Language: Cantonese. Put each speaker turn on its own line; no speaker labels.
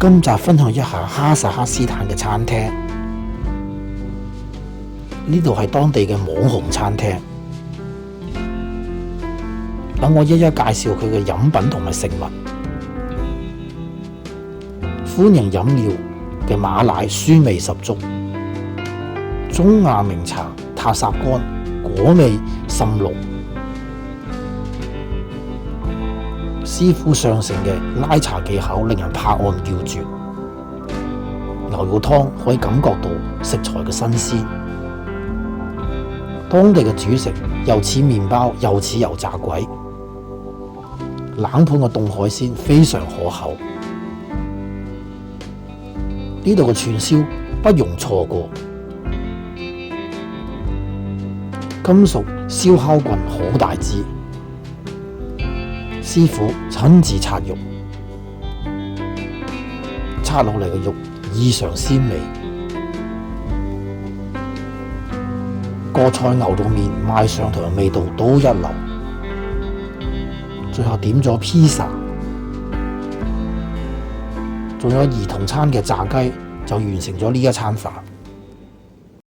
今集分享一下哈薩克斯坦嘅餐廳，呢度係當地嘅網紅餐廳。等我一一介紹佢嘅飲品同埋食物。歡迎飲料嘅馬奶酸味十足，中亞名茶塔薩乾果味甚濃，師傅上乘嘅拉茶技巧令人拍案叫絕。牛肉湯可以感覺到食材嘅新鮮，當地嘅主食又似麵包又似油炸鬼，冷盤嘅凍海鮮非常可口。呢度嘅串燒不容錯過，金屬燒烤棍好大支，師傅親自拆肉，拆落嚟嘅肉異常鮮美。過菜牛肉麵賣上台嘅味道都一流，最後點咗披薩，仲有兒童餐嘅炸雞，就完成咗呢一餐飯。